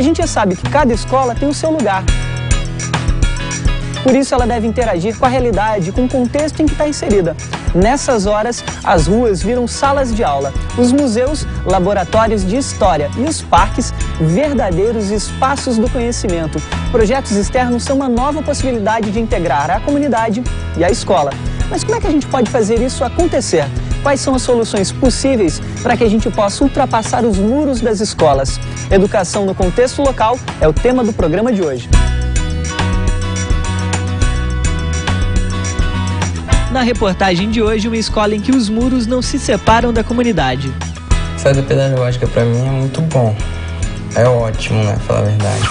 A gente já sabe que cada escola tem o seu lugar. Por isso ela deve interagir com a realidade, com o contexto em que está inserida. Nessas horas, as ruas viram salas de aula, os museus, laboratórios de história e os parques, verdadeiros espaços do conhecimento. Projetos externos são uma nova possibilidade de integrar a comunidade e a escola. Mas como é que a gente pode fazer isso acontecer? Quais são as soluções possíveis para que a gente possa ultrapassar os muros das escolas? Educação no contexto local é o tema do programa de hoje. Na reportagem de hoje, uma escola em que os muros não se separam da comunidade. Saída pedagógica para mim é muito bom. É ótimo, né? Falar a verdade.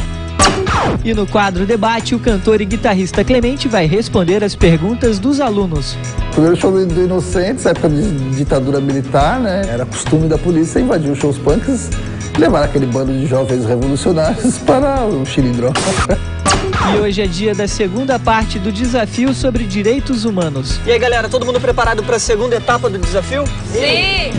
E no quadro Debate, o cantor e guitarrista Clemente vai responder as perguntas dos alunos. Primeiro show do Inocentes, época de ditadura militar, né? Era costume da polícia invadir os shows punks e levar aquele bando de jovens revolucionários para o Chilindró. E hoje é dia da segunda parte do desafio sobre direitos humanos. E aí, galera, todo mundo preparado para a segunda etapa do desafio? Sim!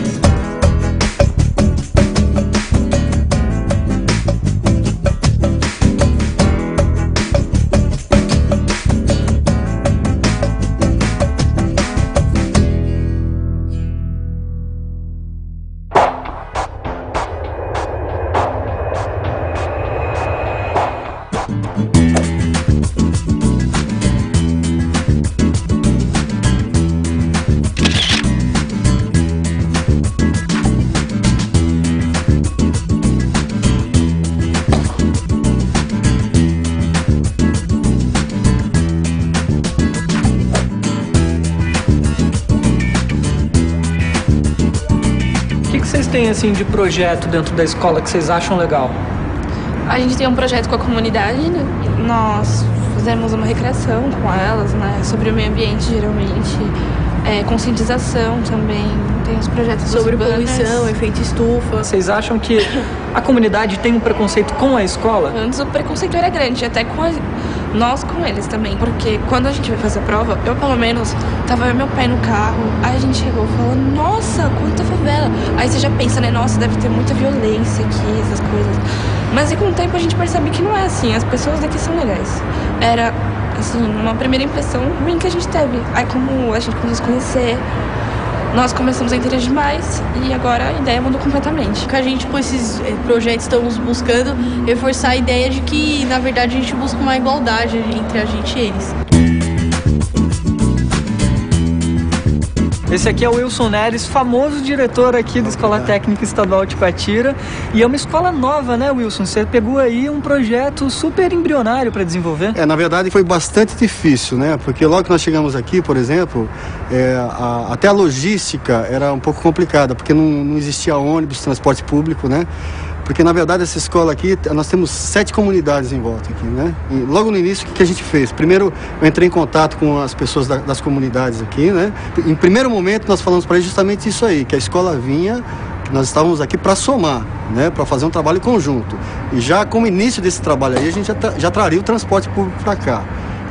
O que vocês têm assim de projeto dentro da escola que vocês acham legal? A gente tem um projeto com a comunidade, né? Nós fizemos uma recreação com elas, né? Sobre o meio ambiente, geralmente. Conscientização também. Tem os projetos sobre banners. Poluição, efeito estufa. Vocês acham que a comunidade tem um preconceito com a escola? Antes o preconceito era grande, até nós com eles também. Porque quando a gente vai fazer a prova, eu pelo menos tava meu pai no carro, aí a gente chegou e falou, nossa, quanta favela. Aí você já pensa, né, nossa, deve ter muita violência aqui, essas coisas. Mas e com o tempo a gente percebe que não é assim, as pessoas daqui são legais. Era, assim, uma primeira impressão ruim que a gente teve. Aí como a gente começou a se conhecer, nós começamos a interagir mais e agora a ideia mudou completamente. Que a gente, com esses projetos, estamos buscando reforçar a ideia de que, na verdade, a gente busca uma igualdade entre a gente e eles. Esse aqui é o Wilson Neres, famoso diretor aqui da Escola Técnica Estadual de Ipatinga. E é uma escola nova, né, Wilson? Você pegou aí um projeto super embrionário para desenvolver. Na verdade foi bastante difícil, né? Porque logo que nós chegamos aqui, por exemplo, até a logística era um pouco complicada, porque não existia ônibus, transporte público, né? Porque, na verdade, essa escola aqui, nós temos 7 comunidades em volta aqui, né? E logo no início, o que a gente fez? Primeiro, eu entrei em contato com as pessoas das comunidades aqui, né? Em primeiro momento, nós falamos para eles justamente isso aí, que a escola vinha, que nós estávamos aqui para somar, né? Para fazer um trabalho conjunto. E já como início desse trabalho aí, a gente já traria o transporte público para cá.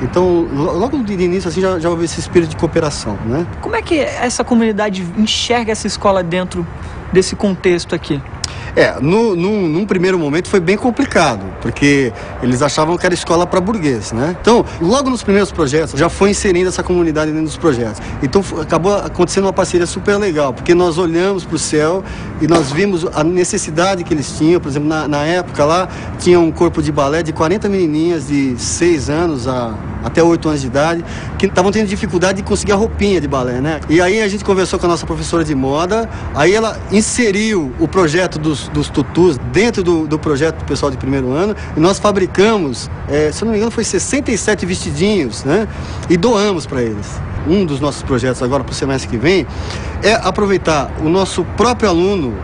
Então, logo de início, assim, já houve esse espírito de cooperação, né? Como é que essa comunidade enxerga essa escola dentro desse contexto aqui? Num primeiro momento foi bem complicado, porque eles achavam que era escola para burguês, né? Então, logo nos primeiros projetos, já foi inserindo essa comunidade dentro dos projetos. Então, acabou acontecendo uma parceria super legal, porque nós olhamos para o céu e nós vimos a necessidade que eles tinham. Por exemplo, na época lá, tinha um corpo de balé de 40 menininhas de 6 anos até 8 anos de idade, que estavam tendo dificuldade de conseguir a roupinha de balé, né? E aí a gente conversou com a nossa professora de moda, aí ela inseriu o projeto dos tutus dentro do projeto do pessoal de primeiro ano, e nós fabricamos, se eu não me engano, foi 67 vestidinhos, né? E doamos para eles. Um dos nossos projetos agora para o semestre que vem é aproveitar o nosso próprio aluno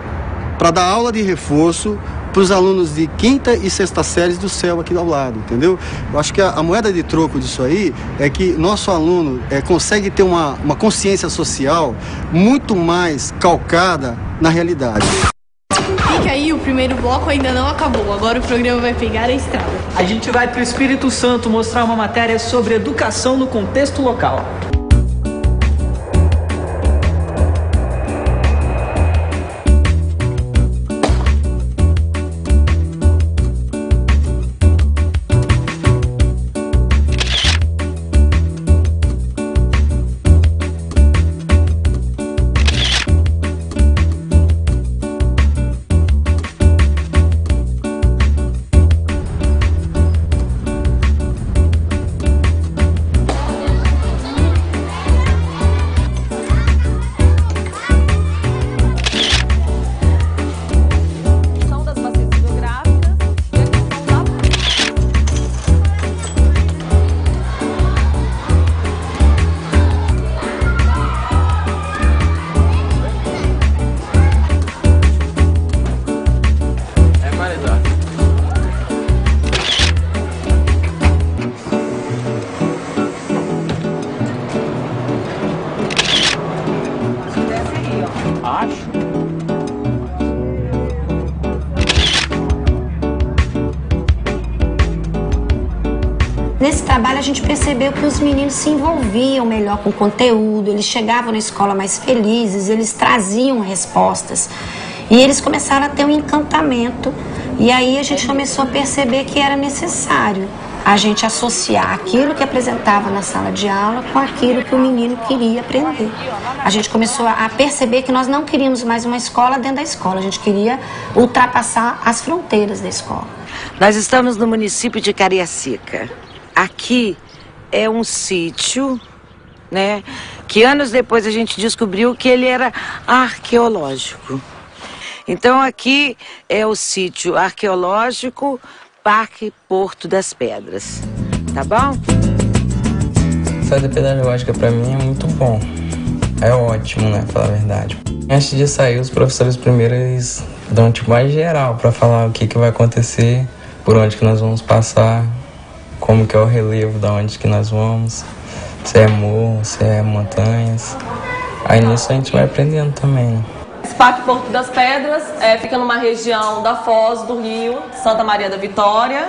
para dar aula de reforço para os alunos de 5ª e 6ª séries do céu aqui ao lado, entendeu? Eu acho que a moeda de troco disso aí é que nosso aluno consegue ter uma consciência social muito mais calcada na realidade. Fica aí, o primeiro bloco ainda não acabou, agora o programa vai pegar a estrada. A gente vai para o Espírito Santo mostrar uma matéria sobre educação no contexto local. trabalho a gente percebeu que os meninos se envolviam melhor com o conteúdo, eles chegavam na escola mais felizes, eles traziam respostas. E eles começaram a ter um encantamento. E aí a gente começou a perceber que era necessário a gente associar aquilo que apresentava na sala de aula com aquilo que o menino queria aprender. A gente começou a perceber que nós não queríamos mais uma escola dentro da escola, a gente queria ultrapassar as fronteiras da escola. Nós estamos no município de Cariacica. Aqui é um sítio, né, que anos depois a gente descobriu que ele era arqueológico. Então aqui é o sítio arqueológico Parque Porto das Pedras, tá bom? Fazer pedagógica pra mim é muito bom. É ótimo, né, pra falar a verdade. Antes de sair, os professores primeiro eles dão tipo mais geral pra falar o que vai acontecer, por onde que nós vamos passar, como que é o relevo, da onde que nós vamos, se é morro, se é montanhas. Aí nisso a gente vai aprendendo também. Esse Parque Porto das Pedras fica numa região da Foz do Rio, Santa Maria da Vitória.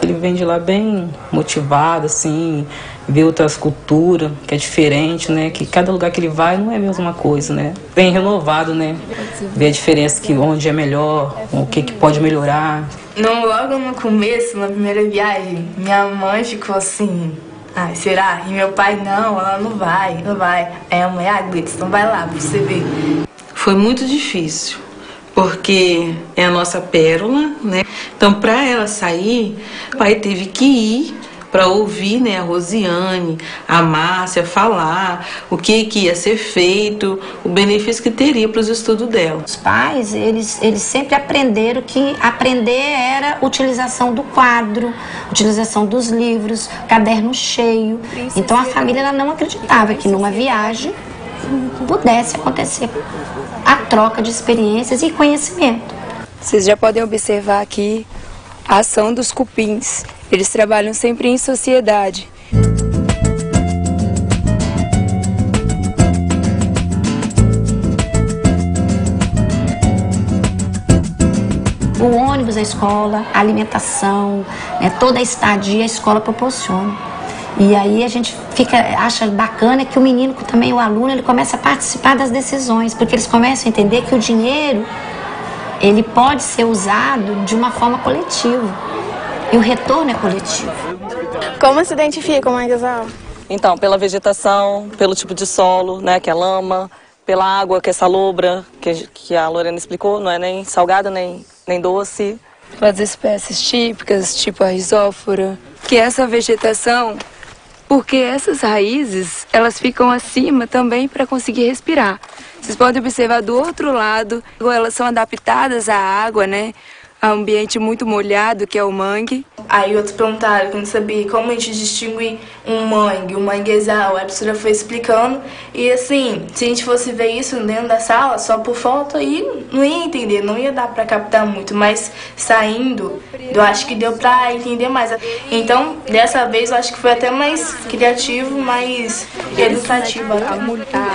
Ele vem de lá bem motivado, assim, vê outras culturas, que é diferente, né? Que cada lugar que ele vai não é a mesma coisa, né? Vem renovado, né? Vê a diferença, que onde é melhor, o que pode melhorar. Logo no começo, na primeira viagem, minha mãe ficou assim... Ah, será? E meu pai, não, ela não vai. Aí a mãe, Glitz, então vai lá pra você ver. Foi muito difícil, porque é a nossa pérola, né? Então, pra ela sair, o pai teve que ir para ouvir, né, a Rosiane, a Márcia falar o que ia ser feito, o benefício que teria para os estudos dela. Os pais, eles sempre aprenderam que aprender era utilização do quadro, utilização dos livros, caderno cheio. Então a família ela não acreditava que numa viagem pudesse acontecer a troca de experiências e conhecimento. Vocês já podem observar aqui a ação dos cupins. Eles trabalham sempre em sociedade. O ônibus da escola, a alimentação, toda a estadia a escola proporciona. E aí a gente acha bacana que o menino, também o aluno, ele começa a participar das decisões, porque eles começam a entender que o dinheiro, ele pode ser usado de uma forma coletiva. E o retorno é coletivo. Como se identifica, mãe Gisela? Então, pela vegetação, pelo tipo de solo, né, que é lama, pela água, que é salobra, que a Lorena explicou, não é nem salgada, nem doce. Pelas espécies típicas, tipo a risófora, que é essa vegetação, porque essas raízes, elas ficam acima também para conseguir respirar. Vocês podem observar do outro lado, elas são adaptadas à água, né? A um ambiente muito molhado, que é o mangue. Aí outros perguntaram, que eu não sabia como a gente distingue um manguezal. A professora foi explicando. E assim, se a gente fosse ver isso dentro da sala, só por foto, aí não ia entender, não ia dar pra captar muito. Mas saindo, eu acho que deu pra entender mais. Então, dessa vez, eu acho que foi até mais criativo, mais educativo.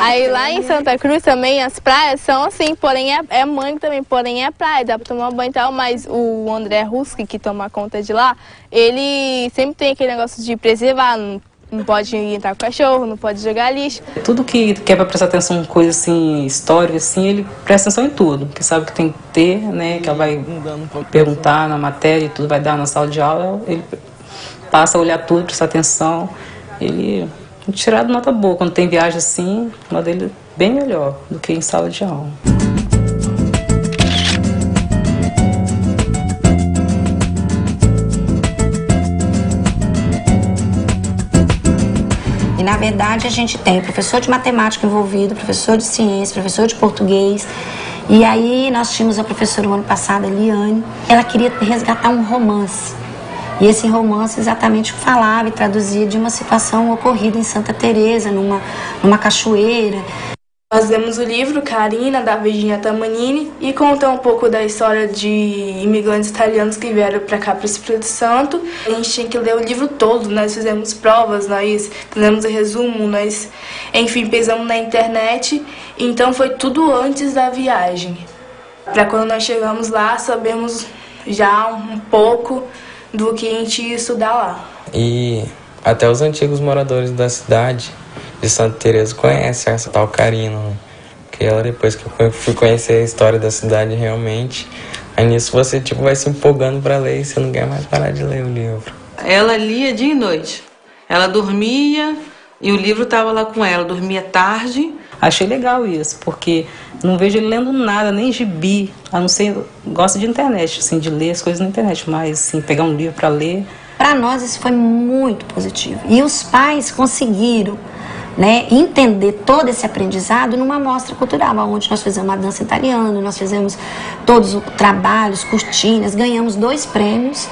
Aí lá em Santa Cruz também, as praias são assim, porém é mangue também, porém é praia, dá pra tomar banho e tal, mas o André Ruski, que toma conta de lá, ele sempre tem aquele negócio de preservar, não pode entrar com cachorro, não pode jogar lixo. Tudo que quer pra prestar atenção em coisa assim, história, assim, ele presta atenção em tudo, porque sabe que tem que ter, né, que ela vai perguntar na matéria e tudo, vai dar na sala de aula, ele passa a olhar tudo, prestar atenção, ele tirado nota boa. Quando tem viagem assim, a nota dele é bem melhor do que em sala de aula. E, na verdade, a gente tem professor de matemática envolvido, professor de ciência, professor de português. E aí nós tínhamos a professora o ano passado, a Eliane. Ela queria resgatar um romance. E esse romance exatamente falava e traduzia de uma situação ocorrida em Santa Teresa, numa cachoeira. Nós lemos o livro Carina, da Virginia Tamanini, e conta um pouco da história de imigrantes italianos que vieram para cá, para o Espírito Santo. A gente tinha que ler o livro todo, nós fizemos provas, nós fizemos resumo, nós, enfim, pesamos na internet. Então foi tudo antes da viagem. Para quando nós chegamos lá, sabemos já um pouco do que a gente ia estudar lá. E até os antigos moradores da cidade de Santa Teresa conhecem essa tal Karina, né? Porque ela, depois que eu fui conhecer a história da cidade realmente, aí nisso você tipo vai se empolgando para ler e você não quer mais parar de ler o livro. Ela lia dia e noite. Ela dormia e o livro estava lá com ela, dormia tarde. Achei legal isso, porque não vejo ele lendo nada, nem gibi, a não ser, gosto de internet, assim, de ler as coisas na internet, mas assim, pegar um livro para ler. Para nós isso foi muito positivo. E os pais conseguiram, né, entender todo esse aprendizado numa mostra cultural, onde nós fizemos uma dança italiana, nós fizemos todos os trabalhos, cortinas, ganhamos 2 prêmios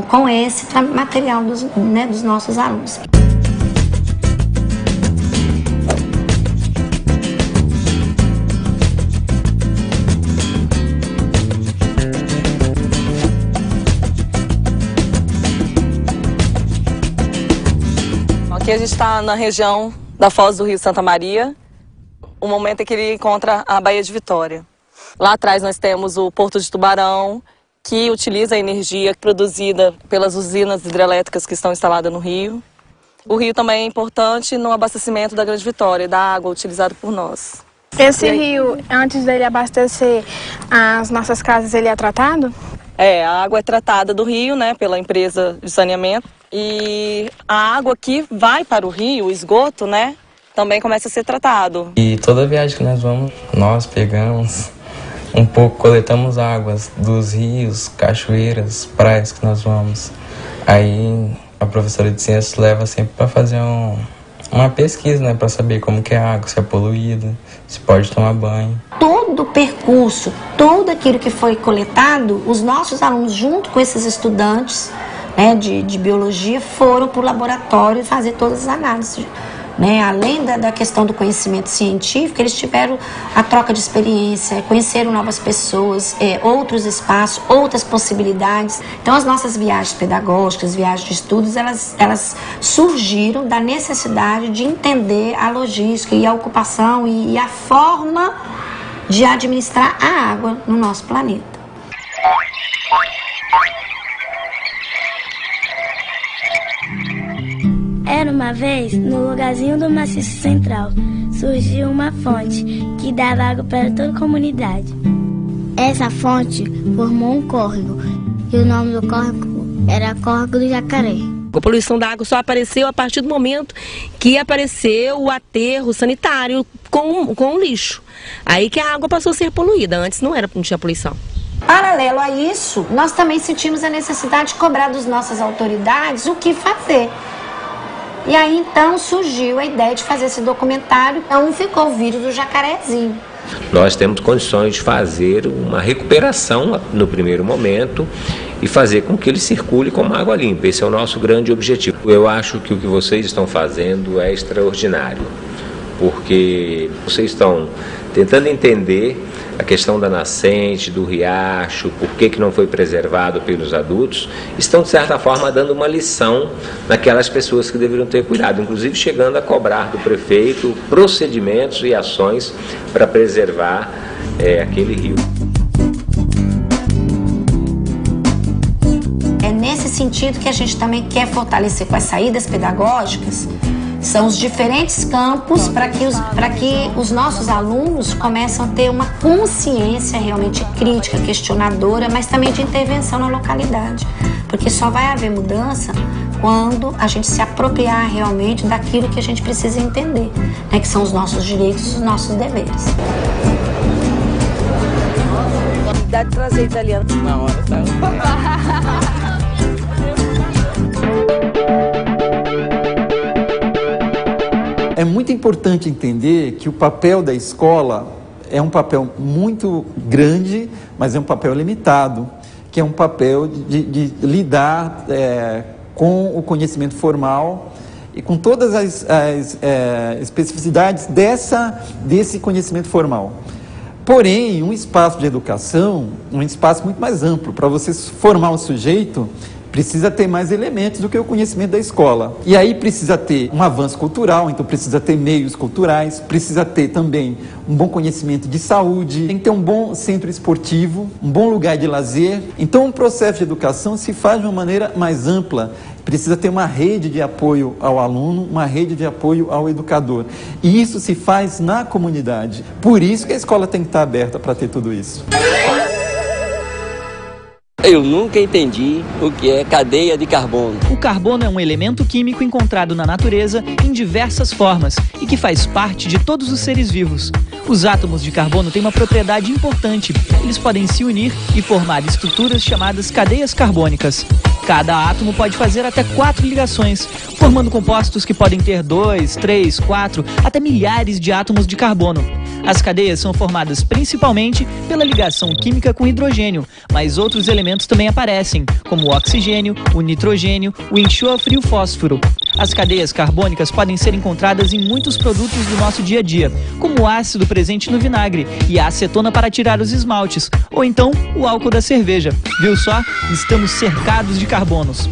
com esse material dos nossos alunos. Aqui a gente está na região da Foz do Rio Santa Maria, o momento em que ele encontra a Baía de Vitória. Lá atrás nós temos o Porto de Tubarão, que utiliza a energia produzida pelas usinas hidrelétricas que estão instaladas no rio. O rio também é importante no abastecimento da Grande Vitória, da água utilizada por nós. Esse rio, antes dele abastecer as nossas casas, ele é tratado? É, a água é tratada do rio, né, pela empresa de saneamento. E a água que vai para o rio, o esgoto, né, também começa a ser tratado. E toda viagem que nós vamos, nós pegamos um pouco, coletamos águas dos rios, cachoeiras, praias que nós vamos. Aí a professora de ciências leva sempre para fazer uma pesquisa, né, para saber como que é a água, se é poluída, se pode tomar banho. Todo o percurso, tudo aquilo que foi coletado, os nossos alunos, junto com esses estudantes, né, de biologia, foram para o laboratório fazer todas as análises. Né? Além da questão do conhecimento científico, eles tiveram a troca de experiência, conheceram novas pessoas, outros espaços, outras possibilidades. Então, as nossas viagens pedagógicas, viagens de estudos, elas surgiram da necessidade de entender a logística e a ocupação e a forma de administrar a água no nosso planeta. Era uma vez, no lugarzinho do Maciço Central, surgiu uma fonte que dava água para toda a comunidade. Essa fonte formou um córrego, e o nome do córrego era Córrego do Jacaré. A poluição da água só apareceu a partir do momento que apareceu o aterro sanitário com o lixo. Aí que a água passou a ser poluída, antes não tinha poluição. Paralelo a isso, nós também sentimos a necessidade de cobrar das nossas autoridades o que fazer. E aí então surgiu a ideia de fazer esse documentário, então ficou o vídeo do jacarezinho. Nós temos condições de fazer uma recuperação no primeiro momento e fazer com que ele circule como água limpa. Esse é o nosso grande objetivo. Eu acho que o que vocês estão fazendo é extraordinário, porque vocês estão tentando entender a questão da nascente, do riacho, por que não foi preservado pelos adultos, estão de certa forma dando uma lição naquelas pessoas que deveriam ter cuidado, inclusive chegando a cobrar do prefeito procedimentos e ações para preservar aquele rio. É nesse sentido que a gente também quer fortalecer com as saídas pedagógicas. São os diferentes campos para que os nossos alunos começam a ter uma consciência realmente crítica, questionadora, mas também de intervenção na localidade. Porque só vai haver mudança quando a gente se apropriar realmente daquilo que a gente precisa entender, né, que são os nossos direitos e os nossos deveres. Dá de trazer italiano. Na hora, tá? É muito importante entender que o papel da escola é um papel muito grande, mas é um papel limitado, que é um papel de lidar com o conhecimento formal e com todas as especificidades desse conhecimento formal. Porém, um espaço de educação, um espaço muito mais amplo. Para você formar um sujeito, precisa ter mais elementos do que o conhecimento da escola. E aí precisa ter um avanço cultural, então precisa ter meios culturais, precisa ter também um bom conhecimento de saúde, tem que ter um bom centro esportivo, um bom lugar de lazer. Então o processo de educação se faz de uma maneira mais ampla. Precisa ter uma rede de apoio ao aluno, uma rede de apoio ao educador. E isso se faz na comunidade. Por isso que a escola tem que estar aberta para ter tudo isso. Eu nunca entendi o que é cadeia de carbono. O carbono é um elemento químico encontrado na natureza em diversas formas e que faz parte de todos os seres vivos. Os átomos de carbono têm uma propriedade importante. Eles podem se unir e formar estruturas chamadas cadeias carbônicas. Cada átomo pode fazer até 4 ligações, formando compostos que podem ter 2, 3, 4, até milhares de átomos de carbono. As cadeias são formadas principalmente pela ligação química com hidrogênio, mas outros elementos também aparecem, como o oxigênio, o nitrogênio, o enxofre e o fósforo. As cadeias carbônicas podem ser encontradas em muitos produtos do nosso dia a dia, como o ácido presente no vinagre e a acetona para tirar os esmaltes, ou então o álcool da cerveja. Viu só? Estamos cercados de carbonos.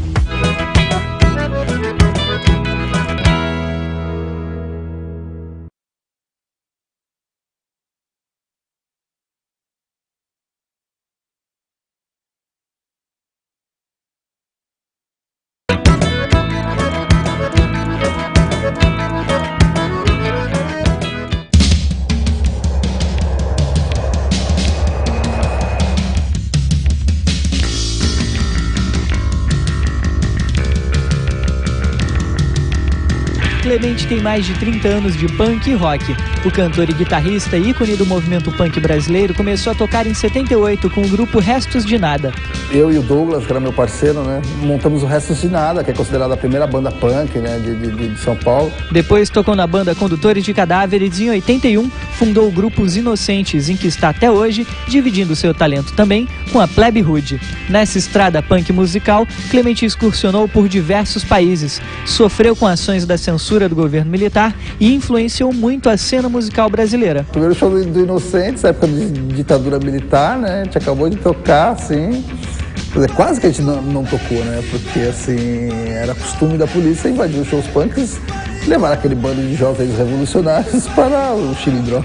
Clemente tem mais de 30 anos de punk e rock. O cantor e guitarrista, ícone do movimento punk brasileiro, começou a tocar em 78 com o grupo Restos de Nada. Eu e o Douglas, que era meu parceiro, né, montamos o Restos de Nada, que é considerada a primeira banda punk, né, de São Paulo. Depois tocou na banda Condutores de Cadáveres e em 81 fundou o grupo Os Inocentes, em que está até hoje, dividindo seu talento também com a Plebe Hood. Nessa estrada punk musical, Clemente excursionou por diversos países, sofreu com ações da censura do governo militar e influenciou muito a cena musical brasileira. Primeiro show do Inocentes, época de ditadura militar, né? A gente acabou de tocar, assim. Quase que a gente não tocou, né? Porque, assim, era costume da polícia invadir os shows punks e levar aquele bando de jovens revolucionários para o Chilindró.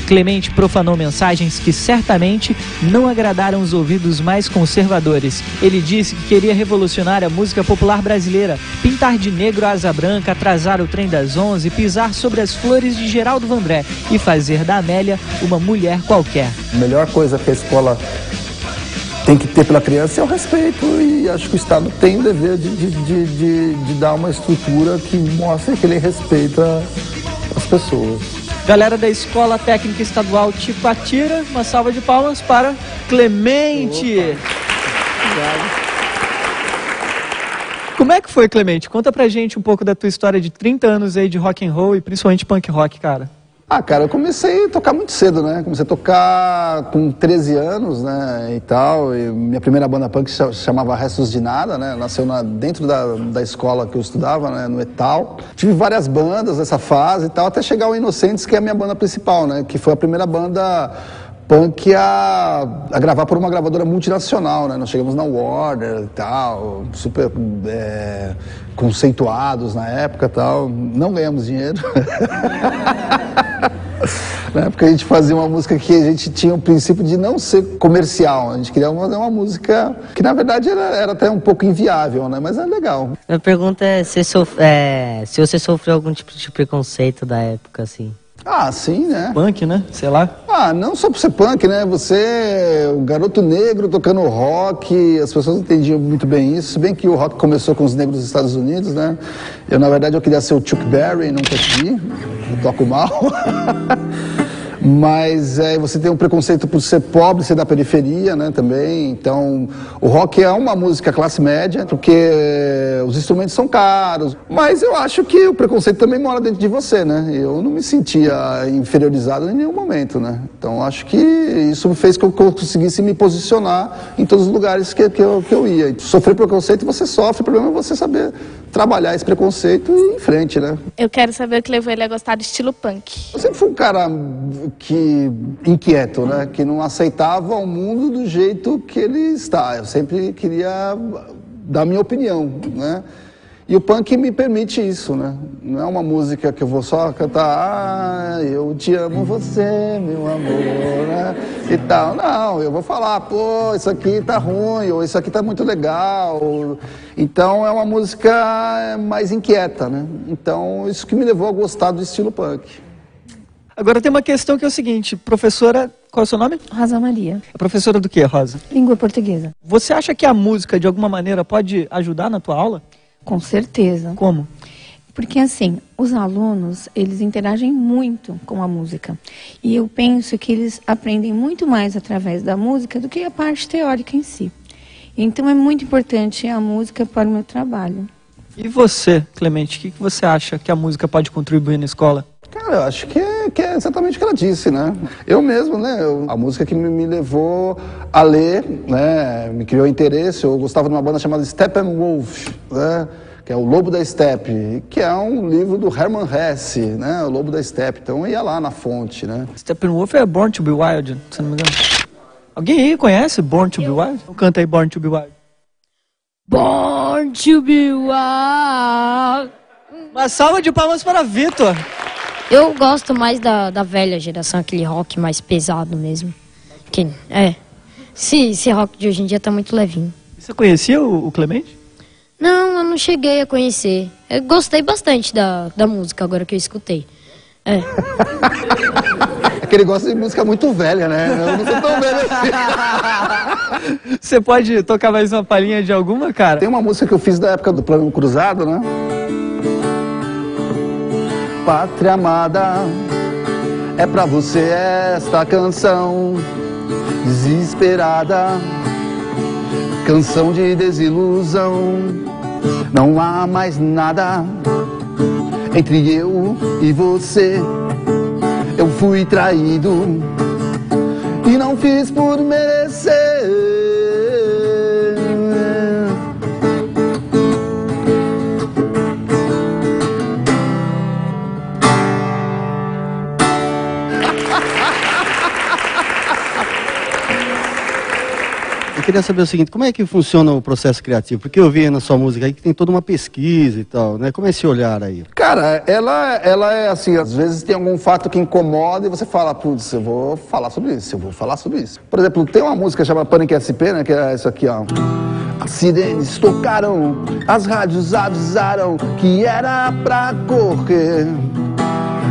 Clemente profanou mensagens que certamente não agradaram os ouvidos mais conservadores. Ele disse que queria revolucionar a música popular brasileira, pintar de negro a asa branca, atrasar o trem das 11, pisar sobre as flores de Geraldo Vandré e fazer da Amélia uma mulher qualquer. A melhor coisa que a escola tem que ter pela criança é o respeito, e acho que o Estado tem o dever de dar uma estrutura que mostre que ele respeita as pessoas. Galera da Escola Técnica Estadual Tipatira, uma salva de palmas para Clemente. Obrigado. Como é que foi, Clemente? Conta pra gente um pouco da tua história de 30 anos aí de rock and roll e principalmente punk rock, cara. Ah, cara, eu comecei a tocar muito cedo, né? Comecei a tocar com 13 anos, né, e tal. E minha primeira banda punk se chamava Restos de Nada, né? Nasceu dentro da escola que eu estudava, né, no Etal. Tive várias bandas nessa fase e tal, até chegar ao Inocentes, que é a minha banda principal, né? Que foi a primeira banda punk a gravar por uma gravadora multinacional, né? Nós chegamos na Warner e tal, super conceituados na época e tal. Não ganhamos dinheiro. Na época a gente fazia uma música que a gente tinha o princípio de não ser comercial. A gente queria fazer uma música que na verdade era até um pouco inviável, né? Mas é legal. Minha pergunta é se você sofreu algum tipo de preconceito da época, assim. Ah, sim, né? Punk, né? Sei lá. Ah, não só por ser punk, né? Você, o garoto negro tocando rock, as pessoas entendiam muito bem isso, se bem que o rock começou com os negros dos Estados Unidos, né? Na verdade, eu queria ser o Chuck Berry, não consegui, eu toco mal. Mas você tem um preconceito por ser pobre, ser da periferia, né, também. Então, o rock é uma música classe média, porque os instrumentos são caros. Mas eu acho que o preconceito também mora dentro de você, né? Eu não me sentia inferiorizado em nenhum momento, né? Então, acho que isso fez com que eu conseguisse me posicionar em todos os lugares que eu ia. Sofrer preconceito, você sofre, o problema é você saber trabalhar esse preconceito e ir em frente, né? Eu quero saber o que levou ele a gostar do estilo punk. Eu sempre fui um cara inquieto, né? Que não aceitava o mundo do jeito que ele está. Eu sempre queria da minha opinião, né? E o punk me permite isso, né? Não é uma música que eu vou só cantar, eu te amo você, meu amor, né? E tal. Não, eu vou falar, pô, isso aqui tá ruim, ou isso aqui tá muito legal. Então é uma música mais inquieta, né? Então isso que me levou a gostar do estilo punk. Agora tem uma questão que é o seguinte, professora, qual é o seu nome? Rosa Maria. É professora do quê, Rosa? Língua portuguesa. Você acha que a música, de alguma maneira, pode ajudar na tua aula? Com certeza. Como? Porque assim, os alunos, eles interagem muito com a música. E eu penso que eles aprendem muito mais através da música do que a parte teórica em si. Então é muito importante a música para o meu trabalho. E você, Clemente, o que você acha que a música pode contribuir na escola? Cara, eu acho que é exatamente o que ela disse, né? Eu mesmo, né? A música que me levou a ler, né? Me criou interesse. Eu gostava de uma banda chamada Steppenwolf, né? Que é o Lobo da Steppe, que é um livro do Hermann Hesse, né? O Lobo da Steppe. Então eu ia lá na fonte, né? Steppenwolf é Born to be Wild, se não me engano. Alguém aí conhece Born to be Wild? Canta aí Born to be Wild. Born to be wild. Uma salva de palmas para Vitor. Eu gosto mais da velha geração, aquele rock mais pesado mesmo. Esse rock de hoje em dia tá muito levinho. Você conhecia o Clemente? Não, eu não cheguei a conhecer. Eu gostei bastante da música agora que eu escutei. É que ele gosta de música muito velha, né? Eu não sou tão velho assim. Você pode tocar mais uma palhinha de alguma, cara? Tem uma música que eu fiz da época do Plano Cruzado, né? Pátria amada, é pra você esta canção desesperada, canção de desilusão. Não há mais nada entre eu e você. Eu fui traído e não fiz por merecer. Eu queria saber o seguinte, como é que funciona o processo criativo? Porque eu vi na sua música aí que tem toda uma pesquisa e tal, né? Como é esse olhar aí? Cara, ela é assim, às vezes tem algum fato que incomoda e você fala, putz, eu vou falar sobre isso, eu vou falar sobre isso. Por exemplo, tem uma música chamada Pânico SP, né? Que é isso aqui, ó. As sirenes tocaram, as rádios avisaram que era pra correr.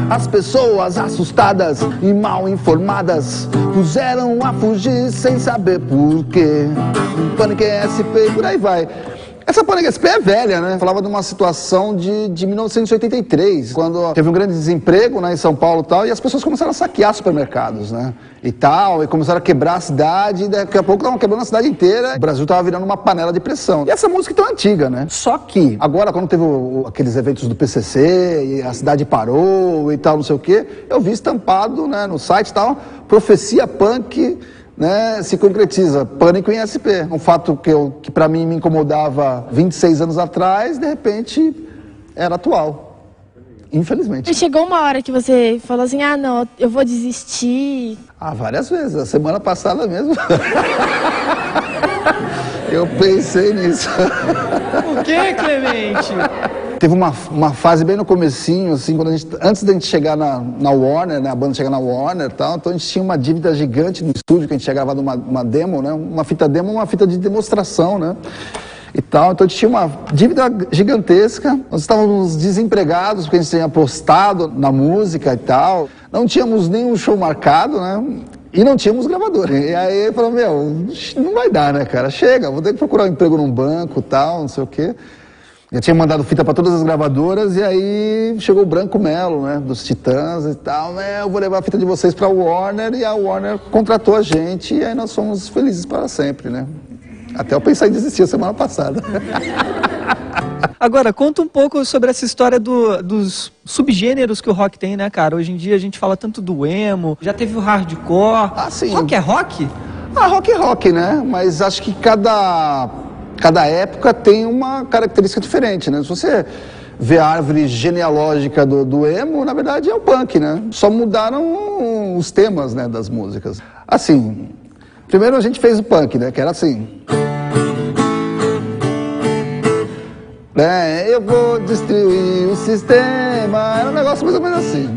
As pessoas assustadas e mal informadas puseram a fugir sem saber por quê. Pânico SP, por aí vai. Essa Pânico SP é velha, né? Falava de uma situação de 1983, quando teve um grande desemprego, né, em São Paulo e tal, e as pessoas começaram a saquear supermercados, né? E tal, e começaram a quebrar a cidade, e daqui a pouco estavam quebrando a cidade inteira. O Brasil estava virando uma panela de pressão. E essa música então é antiga, né? Só que, agora quando teve aqueles eventos do PCC, e a cidade parou e tal, não sei o quê, eu vi estampado, né, no site e tal, Profecia Punk, né, se concretiza, Pânico em SP. Um fato que para mim me incomodava 26 anos atrás, de repente era atual. Infelizmente. Chegou uma hora que você falou assim, ah não, eu vou desistir. Ah, várias vezes. A semana passada mesmo. Eu pensei nisso. Por que, Clemente? Teve uma fase bem no comecinho, assim, quando antes da gente chegar na Warner, né, a banda chegar na Warner e tal, então a gente tinha uma dívida gigante no estúdio, que a gente tinha gravado uma demo, né, uma fita demo, uma fita de demonstração, né, e tal, então a gente tinha uma dívida gigantesca, nós estávamos desempregados, porque a gente tinha apostado na música e tal, não tínhamos nenhum show marcado, né, e não tínhamos gravador. E aí falou, não vai dar, né, cara, chega, vou ter que procurar um emprego num banco e tal, não sei o quê. Já tinha mandado fita para todas as gravadoras e aí chegou o Branco Melo, né, dos Titãs e tal, né, eu vou levar a fita de vocês para a Warner, e a Warner contratou a gente e aí nós fomos felizes para sempre, né. Até eu pensei em desistir a semana passada. Agora, conta um pouco sobre essa história dos subgêneros que o rock tem, né, cara? Hoje em dia a gente fala tanto do emo, já teve o hardcore. Ah, sim. Rock é rock? Ah, rock é rock, né, mas acho que cada época tem uma característica diferente, né? Se você vê a árvore genealógica do emo, na verdade é o punk, né? Só mudaram os temas, né, das músicas. Assim, primeiro a gente fez o punk, né? Que era assim. eu vou destruir o sistema. Era um negócio mais ou menos assim.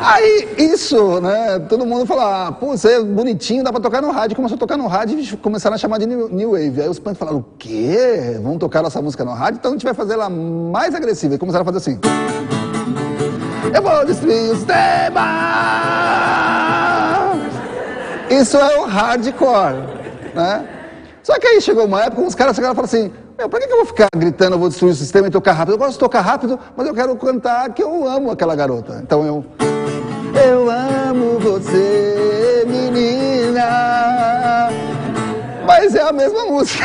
Aí, isso, né, todo mundo fala, pô, você é bonitinho, dá pra tocar no rádio. Começou a tocar no rádio e começaram a chamar de New Wave. Aí os punks falaram, o quê? Vamos tocar essa música no rádio? Então a gente vai fazer ela mais agressiva. E começaram a fazer assim. Eu vou destruir o sistema! Isso é o hardcore, né? Só que aí chegou uma época, uns caras chegaram e falaram assim, meu, pra que eu vou ficar gritando, eu vou destruir o sistema e tocar rápido? Eu gosto de tocar rápido, mas eu quero cantar que eu amo aquela garota. Então eu amo você, menina. Mas é a mesma música.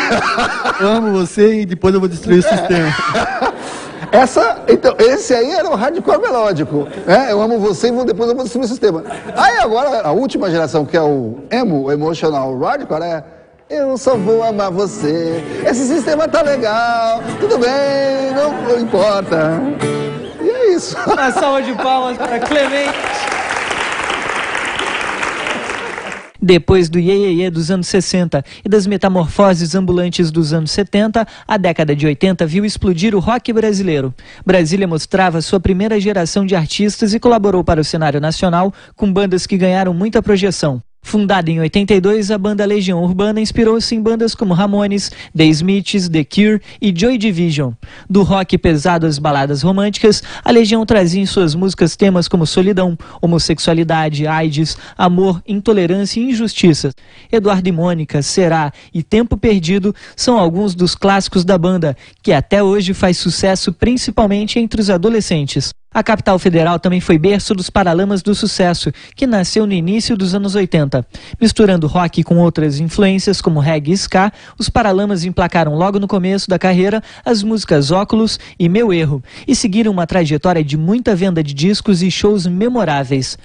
Eu amo você e depois eu vou destruir o sistema. Então, esse aí era o hardcore melódico, né? Eu amo você e depois eu vou destruir o sistema. Aí agora, a última geração, que é o emo, o emotional hardcore, é eu só vou amar você, esse sistema tá legal, tudo bem, não importa. E é isso. Uma salva de palmas para Clemente. Depois do iê dos anos 60 e das metamorfoses ambulantes dos anos 70, a década de 80 viu explodir o rock brasileiro. Brasília mostrava sua primeira geração de artistas e colaborou para o cenário nacional com bandas que ganharam muita projeção. Fundada em 82, a banda Legião Urbana inspirou-se em bandas como Ramones, The Smiths, The Cure e Joy Division. Do rock pesado às baladas românticas, a Legião trazia em suas músicas temas como solidão, homossexualidade, AIDS, amor, intolerância e injustiça. Eduardo e Mônica, Será e Tempo Perdido são alguns dos clássicos da banda, que até hoje faz sucesso principalmente entre os adolescentes. A capital federal também foi berço dos Paralamas do Sucesso, que nasceu no início dos anos 80. Misturando rock com outras influências como reggae e ska, os Paralamas emplacaram logo no começo da carreira as músicas Óculos e Meu Erro, e seguiram uma trajetória de muita venda de discos e shows memoráveis.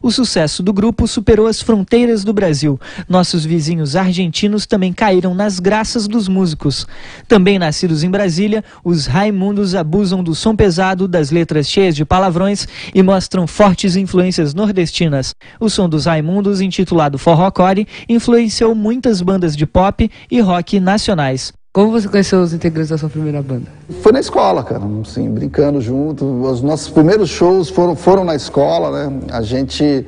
O sucesso do grupo superou as fronteiras do Brasil. Nossos vizinhos argentinos também caíram nas graças dos músicos. Também nascidos em Brasília, os Raimundos abusam do som pesado, das letras cheias de palavrões e mostram fortes influências nordestinas. O som dos Raimundos, intitulado Forrocore, influenciou muitas bandas de pop e rock nacionais. Como você conheceu os integrantes da sua primeira banda? Foi na escola, cara, assim, brincando junto. Os nossos primeiros shows foram na escola, né? A gente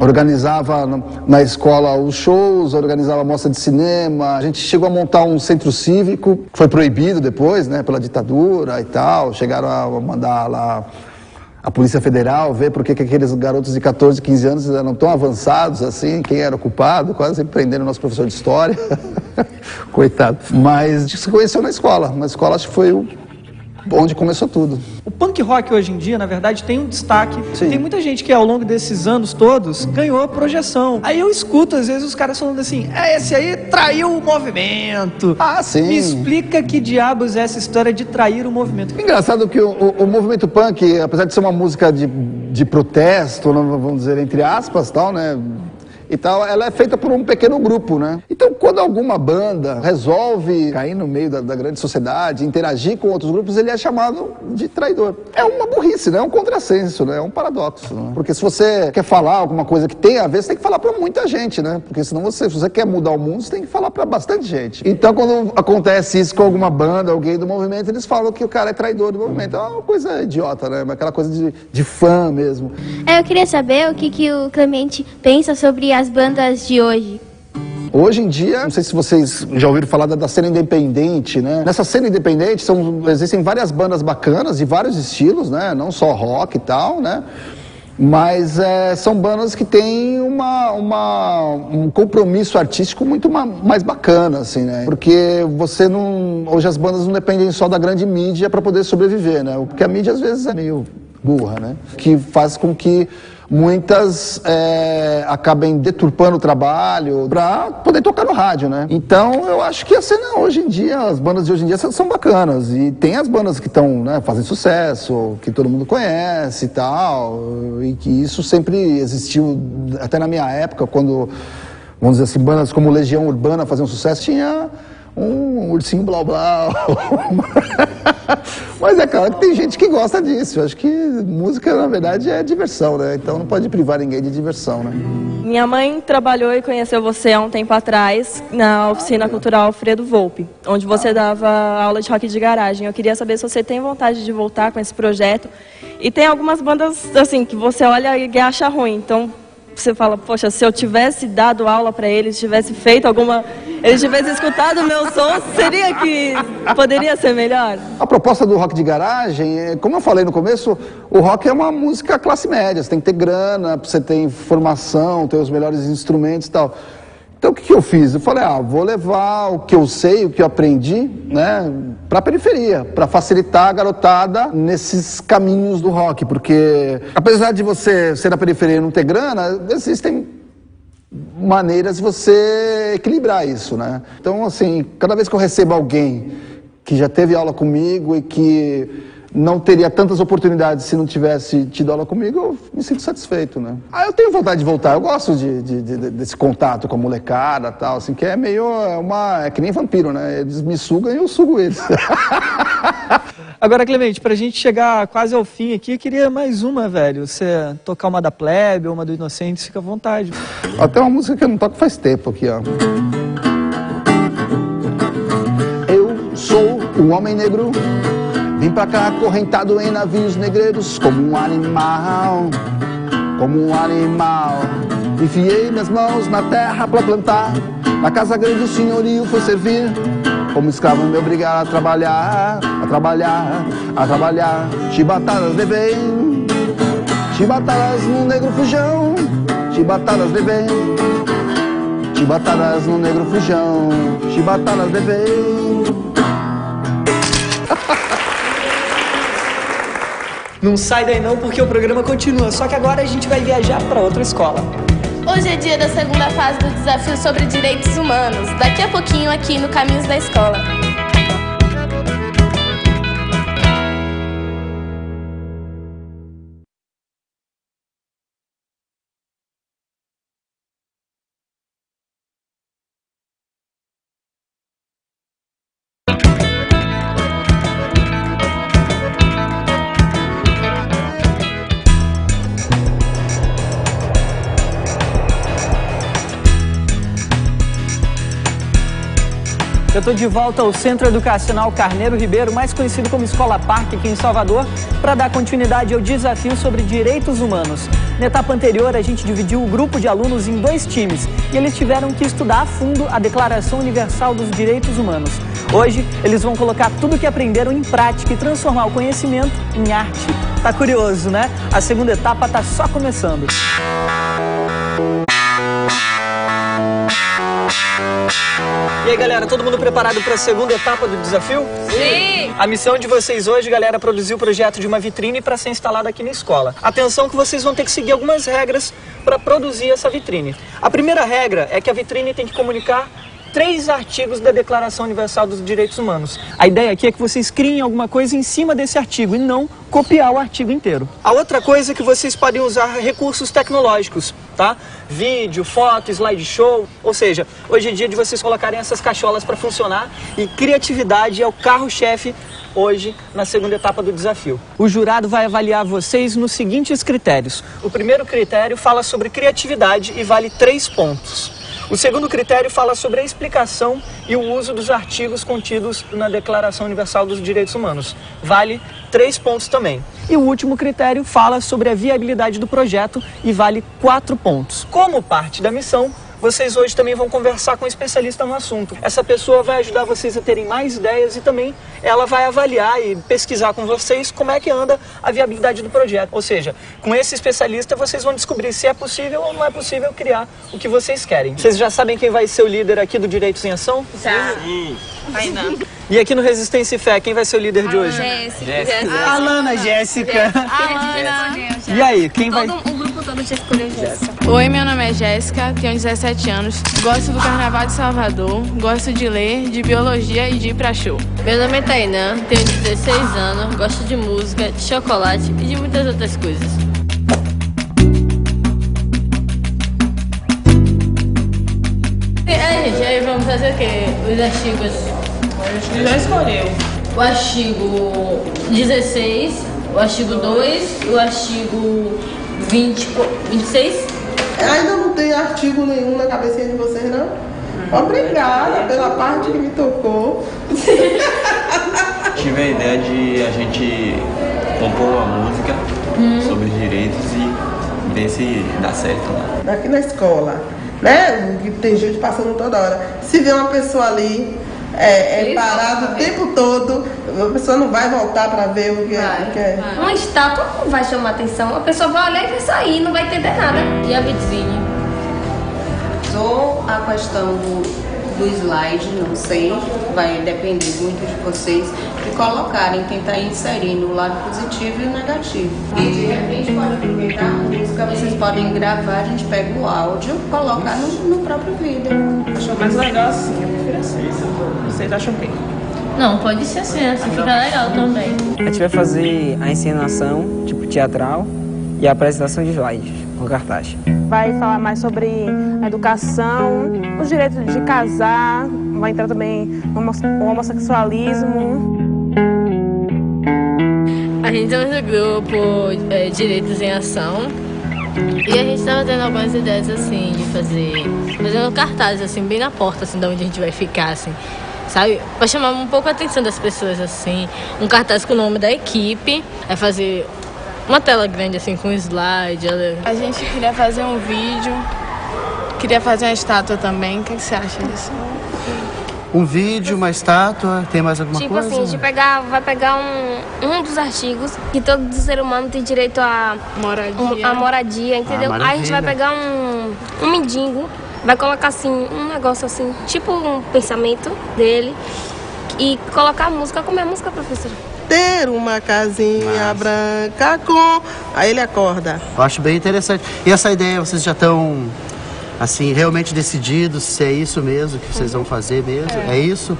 organizava na escola os shows, organizava a mostra de cinema. A gente chegou a montar um centro cívico, que foi proibido depois, né, pela ditadura e tal. Chegaram a mandar lá a Polícia Federal ver por que aqueles garotos de 14, 15 anos eram tão avançados assim, quem era o culpado, quase prendendo o nosso professor de história. Coitado. Mas a gente se conheceu na escola. Na escola acho que foi onde começou tudo. O punk rock hoje em dia, na verdade, tem um destaque. Sim. Tem muita gente que ao longo desses anos todos ganhou projeção. Aí eu escuto às vezes os caras falando assim, esse aí traiu o movimento. Ah, sim. Me explica que diabos é essa história de trair o movimento. Engraçado que o movimento punk, apesar de ser uma música de protesto, vamos dizer, entre aspas, tal, né? E tal, ela é feita por um pequeno grupo, né? Então, quando alguma banda resolve cair no meio da grande sociedade, interagir com outros grupos, ele é chamado de traidor. É uma burrice, né? É um contrassenso, né? É um paradoxo, né? Porque se você quer falar alguma coisa que tem a ver, você tem que falar pra muita gente, né? Porque senão se você quer mudar o mundo, você tem que falar pra bastante gente. Então, quando acontece isso com alguma banda, alguém do movimento, eles falam que o cara é traidor do movimento. É uma coisa idiota, né? Aquela coisa de fã mesmo. Eu queria saber o que o Clemente pensa sobre as bandas de hoje. Hoje em dia, não sei se vocês já ouviram falar da cena independente, né? Nessa cena independente existem várias bandas bacanas de vários estilos, né? Não só rock e tal, né? Mas são bandas que têm um compromisso artístico muito mais bacana, assim, né? Porque hoje as bandas não dependem só da grande mídia para poder sobreviver, né? Porque a mídia às vezes é meio burra, né? Que faz com que muitas acabem deturpando o trabalho para poder tocar no rádio, né? Então eu acho que a cena hoje em dia, as bandas de hoje em dia são bacanas. E tem as bandas que estão, né, fazem sucesso, que todo mundo conhece e tal. E que isso sempre existiu, até na minha época, quando, vamos dizer assim, bandas como Legião Urbana faziam sucesso, tinha um ursinho blau blau. Mas é claro que tem gente que gosta disso. Eu acho que música, na verdade, é diversão, né? Então não pode privar ninguém de diversão, né? Minha mãe trabalhou e conheceu você há um tempo atrás na Oficina Cultural Alfredo Volpi, onde você dava aula de rock de garagem. Eu queria saber se você tem vontade de voltar com esse projeto. E tem algumas bandas, assim, que você olha e acha ruim. Então, você fala, poxa, se eu tivesse dado aula para eles, tivesse feito alguma... Eles tivessem escutado o meu som, seria que poderia ser melhor? A proposta do rock de garagem, como eu falei no começo, o rock é uma música classe média. Você tem que ter grana, você tem formação, ter os melhores instrumentos e tal. Então o que eu fiz? Eu falei, vou levar o que eu sei, o que eu aprendi, né, para a periferia, para facilitar a garotada nesses caminhos do rock, porque apesar de você ser na periferia e não ter grana, existem maneiras de você equilibrar isso, né? Então, assim, cada vez que eu recebo alguém que já teve aula comigo e que não teria tantas oportunidades se não tivesse tido aula comigo, eu me sinto satisfeito, né? Eu tenho vontade de voltar, eu gosto desse contato com a molecada e tal, assim, que é meio, é que nem vampiro, né? Eles me sugam e eu sugo eles. Agora, Clemente, pra gente chegar quase ao fim aqui, eu queria mais uma, velho. Você tocar uma da Plebe ou uma do Inocentes, fica à vontade. Até uma música que eu não toco faz tempo aqui, ó. Eu sou o homem negro, vim pra cá acorrentado em navios negreiros como um animal, como um animal. Enfiei minhas mãos na terra pra plantar, na casa grande o senhorio foi servir. Como escravo me obrigar a trabalhar, a trabalhar, a trabalhar. Chibatadas levei, chibatadas no negro fujão, chibatadas levei, chibatadas no negro fujão, chibatadas levei. Não sai daí não, porque o programa continua, só que agora a gente vai viajar para outra escola. Hoje é dia da segunda fase do desafio sobre direitos humanos. Daqui a pouquinho aqui no Caminhos da Escola. Eu estou de volta ao Centro Educacional Carneiro Ribeiro, mais conhecido como Escola Parque, aqui em Salvador, para dar continuidade ao desafio sobre direitos humanos. Na etapa anterior, a gente dividiu o grupo de alunos em 2 times e eles tiveram que estudar a fundo a Declaração Universal dos Direitos Humanos. Hoje, eles vão colocar tudo o que aprenderam em prática e transformar o conhecimento em arte. Tá curioso, né? A segunda etapa tá só começando. E aí, galera, todo mundo preparado para a segunda etapa do desafio? Sim! A missão de vocês hoje, galera, é produzir o projeto de uma vitrine para ser instalada aqui na escola. Atenção que vocês vão ter que seguir algumas regras para produzir essa vitrine. A primeira regra é que a vitrine tem que comunicar 3 artigos da Declaração Universal dos Direitos Humanos. A ideia aqui é que vocês criem alguma coisa em cima desse artigo e não copiar o artigo inteiro. A outra coisa é que vocês podem usar recursos tecnológicos, tá? Vídeo, foto, slideshow, ou seja, hoje é dia de vocês colocarem essas cacholas para funcionar e criatividade é o carro-chefe hoje na segunda etapa do desafio. O jurado vai avaliar vocês nos seguintes critérios. O primeiro critério fala sobre criatividade e vale 3 pontos. O segundo critério fala sobre a explicação e o uso dos artigos contidos na Declaração Universal dos Direitos Humanos. Vale 3 pontos também. E o último critério fala sobre a viabilidade do projeto e vale 4 pontos. Como parte da missão, vocês hoje também vão conversar com um especialista no assunto. Essa pessoa vai ajudar vocês a terem mais ideias e também ela vai avaliar e pesquisar com vocês como é que anda a viabilidade do projeto. Ou seja, com esse especialista vocês vão descobrir se é possível ou não é possível criar o que vocês querem. Vocês já sabem quem vai ser o líder aqui do Direitos em Ação? Já. Vai não. E aqui no Resistência e Fé, quem vai ser o líder de hoje? Jéssica. Alana, Jéssica. Alana. E aí, quem vai... O grupo todo já escolheu Jéssica. Oi, meu nome é Jéssica, tenho 17 anos, gosto do Carnaval de Salvador, gosto de ler, de biologia e de ir pra show. Meu nome é Tainã, tenho 16 anos, gosto de música, de chocolate e de muitas outras coisas. E aí, vamos fazer o quê? Os artigos. Já escolheu. O artigo 16, o artigo 2, o artigo 26. Ainda não tem artigo nenhum na cabecinha de vocês, não? Obrigada pela parte que me tocou. Tive a ideia de a gente compor uma música sobre os direitos e ver se dá certo lá. Aqui na escola, né? Que tem gente passando toda hora. Se vê uma pessoa ali parada o tempo todo, a pessoa não vai voltar para ver o que é. Uma estátua não vai chamar atenção. A pessoa vai olhar e vai sair, não vai entender nada. E a vizinha? Só a questão do slide, não sei, vai depender muito de vocês que colocarem, tentar inserir no lado positivo e o negativo. E de repente pode aproveitar a música, vocês podem gravar, a gente pega o áudio, colocar no próprio vídeo. Achou mais legal assim, eu prefiro assim. Vocês acham o quê? Não, pode ser assim fica legal também. A gente vai fazer a encenação, tipo teatral, e a apresentação de slides, com cartaz. Vai falar mais sobre a educação, os direitos de casar, vai entrar também o homossexualismo. A gente tem um grupo Direitos em Ação e a gente estava tendo algumas ideias assim de fazendo cartazes assim bem na porta assim de onde a gente vai ficar assim, sabe, para chamar um pouco a atenção das pessoas assim, um cartaz com o nome da equipe, fazer uma tela grande assim com slide. A gente queria fazer um vídeo, queria fazer uma estátua também. O que você acha disso? Um vídeo, uma estátua, tem mais alguma coisa? Tipo assim, vai pegar um dos artigos que todo ser humano tem direito a moradia, entendeu? Aí a gente vai pegar um mendigo, vai colocar assim, um negócio assim, tipo um pensamento dele e colocar a música. Como é a música, professora? Ter uma casinha branca com... Aí ele acorda. Eu acho bem interessante. E essa ideia, vocês já estão, assim, realmente decididos se é isso mesmo que vocês vão fazer mesmo? É isso?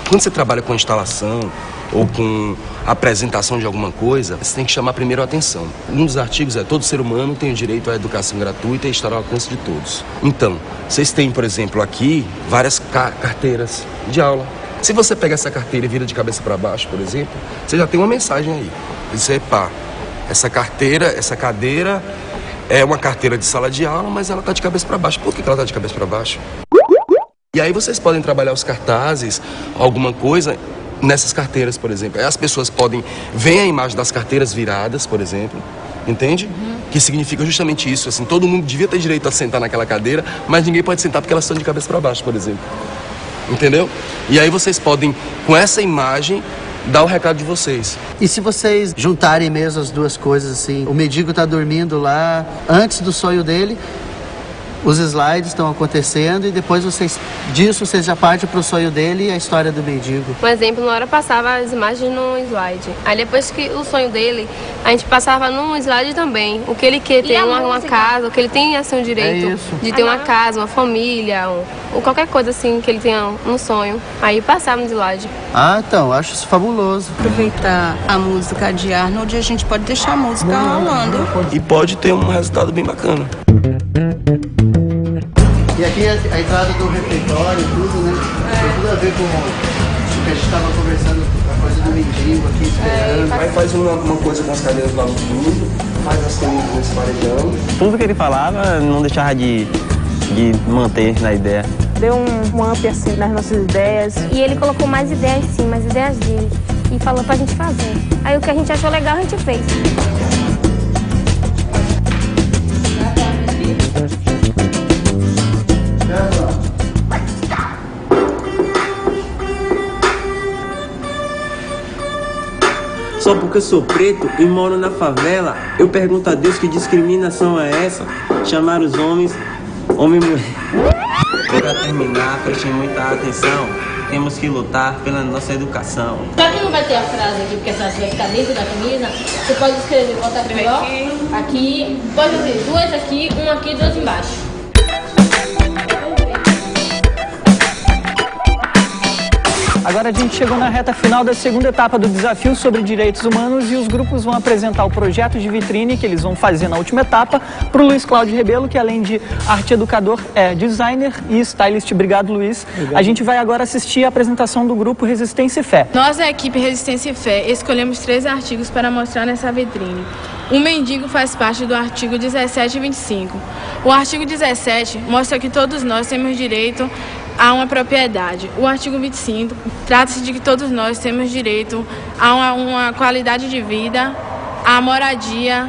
Quando você trabalha com instalação ou com apresentação de alguma coisa, você tem que chamar primeiro a atenção. Um dos artigos é: todo ser humano tem o direito à educação gratuita e estar ao alcance de todos. Então, vocês têm, por exemplo, aqui, várias carteiras de aula. Se você pega essa carteira e vira de cabeça para baixo, por exemplo, você já tem uma mensagem aí. Você, essa cadeira é uma carteira de sala de aula, mas ela está de cabeça para baixo. Por que ela está de cabeça para baixo? E aí vocês podem trabalhar os cartazes, alguma coisa, nessas carteiras, por exemplo. Aí as pessoas podem ver a imagem das carteiras viradas, por exemplo, entende? Que significa justamente isso, assim, todo mundo devia ter direito a sentar naquela cadeira, mas ninguém pode sentar porque elas estão de cabeça para baixo, por exemplo. Entendeu? E aí vocês podem, com essa imagem, dar o recado de vocês. E se vocês juntarem mesmo as duas coisas, assim, o mendigo tá dormindo lá, antes do sonho dele, os slides estão acontecendo e depois vocês já partem pro sonho dele e a história do mendigo. Um exemplo, na hora passava as imagens no slide. Aí depois que o sonho dele, a gente passava no slide também. O que ele quer ter, uma casa, o que ele tem assim, o direito de ter uma casa, uma família, ou qualquer coisa assim que ele tenha um sonho. Aí passava no slide. Então, acho isso fabuloso. Aproveitar a música de Arnold, a gente pode deixar a música rolando. E pode ter um resultado bem bacana. E aqui a entrada do refeitório, tudo, né? Tem tudo a ver com o que a gente estava conversando, a coisa do mendigo aqui esperando. Aí faz uma coisa com as cadeiras lá no fundo, faz as cadeiras nesse paredão. Tudo que ele falava não deixava de manter na ideia. Deu um up assim nas nossas ideias. E ele colocou mais ideias sim, mais ideias dele. E falou pra gente fazer. Aí o que a gente achou legal a gente fez. Só porque eu sou preto e moro na favela, eu pergunto a Deus que discriminação é essa? Chamar os homens, homem e mulher. Para terminar, prestem muita atenção. Temos que lutar pela nossa educação. Já que não vai ter a frase aqui, porque a frase vai ficar dentro da camisa, você pode escrever, botar aqui, pode fazer duas aqui, uma aqui e duas embaixo. Agora a gente chegou na reta final da segunda etapa do desafio sobre direitos humanos e os grupos vão apresentar o projeto de vitrine que eles vão fazer na última etapa para o Luiz Cláudio Rebelo, que além de arte educador é designer e stylist. Obrigado, Luiz. Obrigado. A gente vai agora assistir a apresentação do grupo Resistência e Fé. Nós, a equipe Resistência e Fé, escolhemos 3 artigos para mostrar nessa vitrine. O mendigo faz parte do artigo 17 e 25. O artigo 17 mostra que todos nós temos direito a uma propriedade. O artigo 25 trata-se de que todos nós temos direito a uma qualidade de vida, a moradia,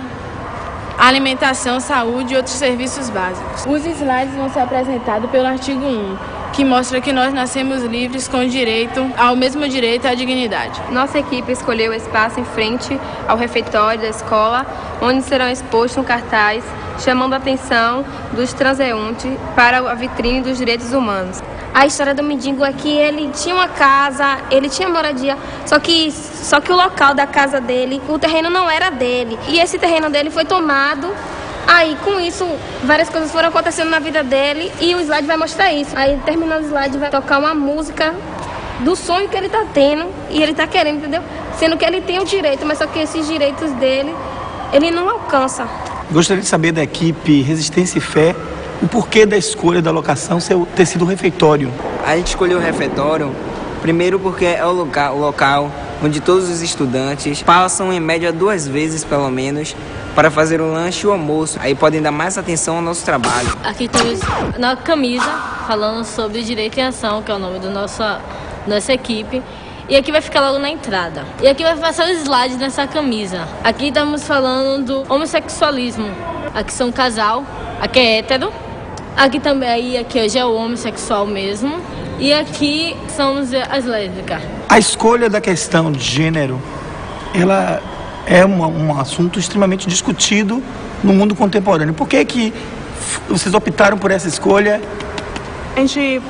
a alimentação, saúde e outros serviços básicos. Os slides vão ser apresentados pelo artigo 1, que mostra que nós nascemos livres com direito ao mesmo direito à dignidade. Nossa equipe escolheu o espaço em frente ao refeitório da escola, onde serão expostos um cartaz chamando a atenção dos transeuntes para a vitrine dos direitos humanos. A história do mendigo é que ele tinha uma casa, ele tinha moradia, só que o local da casa dele, o terreno não era dele. E esse terreno dele foi tomado. Aí, com isso, várias coisas foram acontecendo na vida dele e o slide vai mostrar isso. Aí, terminando o slide, vai tocar uma música do sonho que ele tá tendo e ele tá querendo, entendeu? Sendo que ele tem o direito, mas só que esses direitos dele, ele não alcança. Gostaria de saber da equipe Resistência e Fé o porquê da escolha da locação ter sido o refeitório. A gente escolheu o refeitório, primeiro porque é o local onde todos os estudantes passam em média 2 vezes, pelo menos, para fazer o lanche e o almoço. Aí podem dar mais atenção ao nosso trabalho. Aqui temos na camisa, falando sobre Direito em Ação, que é o nome da nossa equipe. E aqui vai ficar logo na entrada. E aqui vai passar os slides nessa camisa. Aqui estamos falando do homossexualismo. Aqui são um casal, aqui é hétero. Aqui também, aqui hoje é o homossexual mesmo. E aqui somos as lésbicas. A escolha da questão de gênero, ela é um assunto extremamente discutido no mundo contemporâneo. Por que vocês optaram por essa escolha? A gente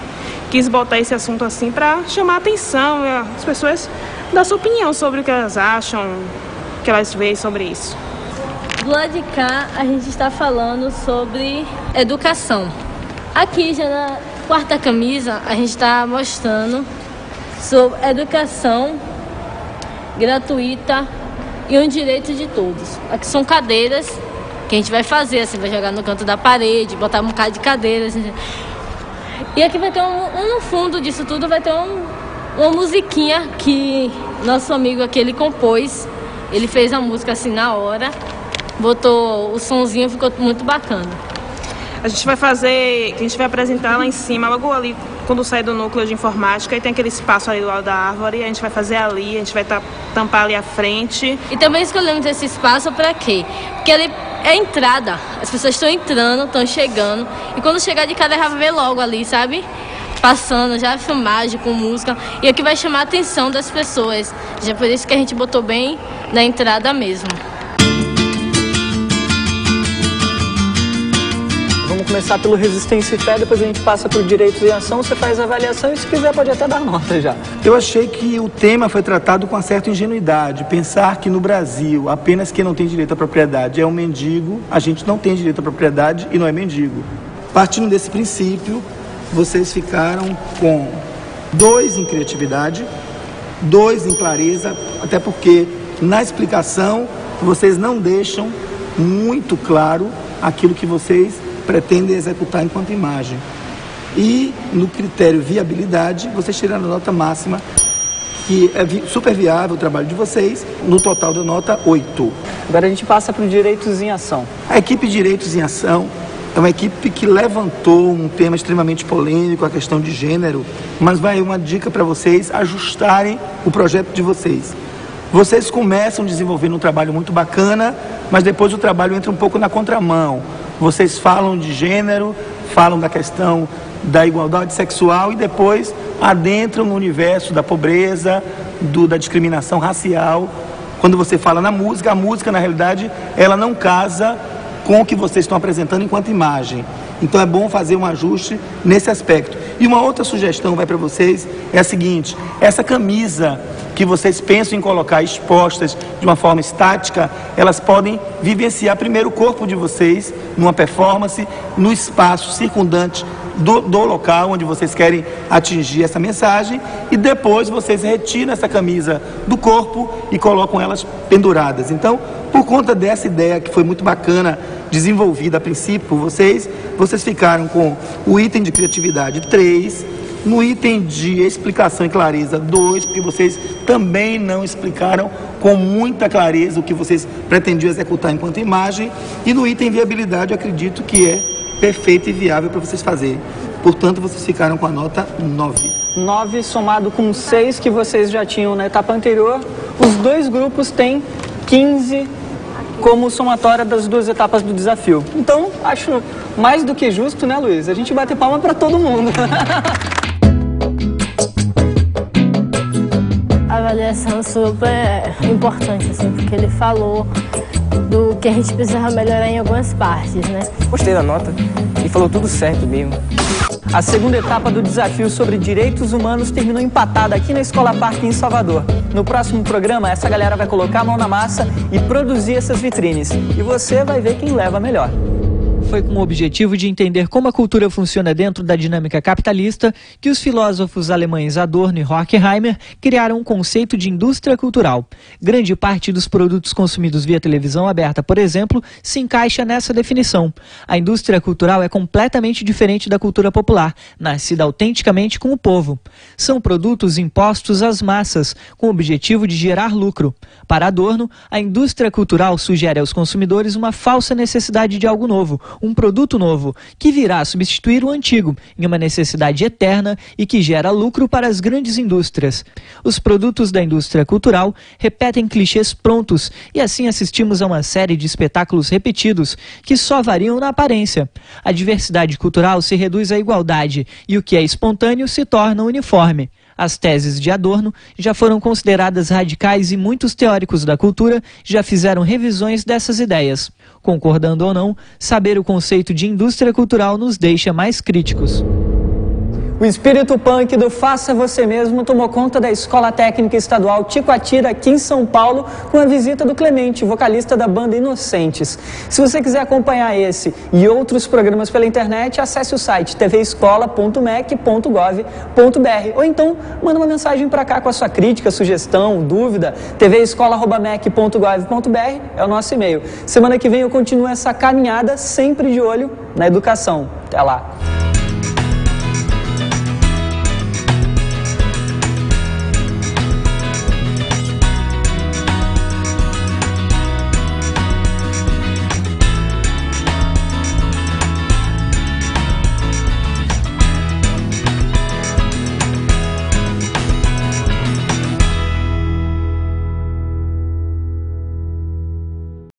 quis botar esse assunto assim para chamar a atenção as pessoas dar sua opinião sobre o que elas acham, o que elas veem sobre isso. Do lado de cá, a gente está falando sobre educação. Aqui, já na quarta camisa, a gente está mostrando sobre educação gratuita e um direito de todos. Aqui são cadeiras que a gente vai fazer, assim, vai jogar no canto da parede, botar um bocado de cadeiras. Assim. E aqui vai ter no fundo disso tudo vai ter uma musiquinha que nosso amigo aqui, ele compôs. Ele fez a música assim na hora, botou o sonzinho, ficou muito bacana. A gente vai apresentar lá em cima, logo ali, quando sai do núcleo de informática, e tem aquele espaço ali do lado da árvore, a gente vai fazer ali, a gente vai tampar ali a frente. E também escolhemos esse espaço para quê? Porque ele é a entrada, as pessoas estão entrando, estão chegando, e quando chegar de cada já vai ver logo ali, sabe? Passando, já a filmagem com música, e aqui vai chamar a atenção das pessoas. Já por isso que a gente botou bem na entrada mesmo. Vamos começar pelo Resistência e Fé, depois a gente passa por Direitos em Ação, você faz a avaliação e se quiser pode até dar nota já. Eu achei que o tema foi tratado com uma certa ingenuidade. Pensar que no Brasil apenas quem não tem direito à propriedade é um mendigo, a gente não tem direito à propriedade e não é mendigo. Partindo desse princípio, vocês ficaram com 2 em criatividade, 2 em clareza, até porque na explicação vocês não deixam muito claro aquilo que vocês pretendem executar enquanto imagem. E no critério viabilidade, vocês tiraram a nota máxima, que é super viável o trabalho de vocês, no total da nota 8. Agora a gente passa para o Direitos em Ação. A equipe Direitos em Ação é uma equipe que levantou um tema extremamente polêmico, a questão de gênero, mas vai uma dica para vocês ajustarem o projeto de vocês. Vocês começam desenvolvendo um trabalho muito bacana, mas depois o trabalho entra um pouco na contramão. Vocês falam de gênero, falam da questão da igualdade sexual e depois adentram no universo da pobreza, da discriminação racial. Quando você fala na música, a música, na realidade, ela não casa com o que vocês estão apresentando enquanto imagem. Então é bom fazer um ajuste nesse aspecto. E uma outra sugestão vai para vocês é a seguinte: essa camisa que vocês pensam em colocar expostas de uma forma estática, elas podem vivenciar primeiro o corpo de vocês numa performance, no espaço circundante do local onde vocês querem atingir essa mensagem e depois vocês retiram essa camisa do corpo e colocam elas penduradas. Então, por conta dessa ideia que foi muito bacana, desenvolvida a princípio por vocês ficaram com o item de criatividade 3, no item de explicação e clareza 2, porque vocês também não explicaram com muita clareza o que vocês pretendiam executar enquanto imagem, e no item viabilidade eu acredito que é perfeito e viável para vocês fazerem. Portanto, vocês ficaram com a nota 9. 9 somado com 6 que vocês já tinham na etapa anterior, os dois grupos têm 15 como somatória das duas etapas do desafio. Então, acho mais do que justo, né, Luiz? A gente bate palma para todo mundo. A avaliação super importante, assim, porque ele falou do que a gente precisava melhorar em algumas partes, né? Gostei da nota e falou tudo certo mesmo. A segunda etapa do desafio sobre direitos humanos terminou empatada aqui na Escola Parque em Salvador. No próximo programa, essa galera vai colocar a mão na massa e produzir essas vitrines. E você vai ver quem leva melhor. Foi com o objetivo de entender como a cultura funciona dentro da dinâmica capitalista que os filósofos alemães Adorno e Horkheimer criaram um conceito de indústria cultural. Grande parte dos produtos consumidos via televisão aberta, por exemplo, se encaixa nessa definição. A indústria cultural é completamente diferente da cultura popular, nascida autenticamente com o povo. São produtos impostos às massas, com o objetivo de gerar lucro. Para Adorno, a indústria cultural sugere aos consumidores uma falsa necessidade de algo novo, um produto novo, que virá substituir o antigo, em uma necessidade eterna e que gera lucro para as grandes indústrias. Os produtos da indústria cultural repetem clichês prontos e assim assistimos a uma série de espetáculos repetidos que só variam na aparência. A diversidade cultural se reduz à igualdade e o que é espontâneo se torna uniforme. As teses de Adorno já foram consideradas radicais e muitos teóricos da cultura já fizeram revisões dessas ideias. Concordando ou não, saber o conceito de indústria cultural nos deixa mais críticos. O espírito punk do Faça Você Mesmo tomou conta da Escola Técnica Estadual Ticoatira, aqui em São Paulo, com a visita do Clemente, vocalista da banda Inocentes. Se você quiser acompanhar esse e outros programas pela internet, acesse o site tvescola.mec.gov.br ou então manda uma mensagem para cá com a sua crítica, sugestão, dúvida. tvescola.mec.gov.br é o nosso e-mail. Semana que vem eu continuo essa caminhada sempre de olho na educação. Até lá!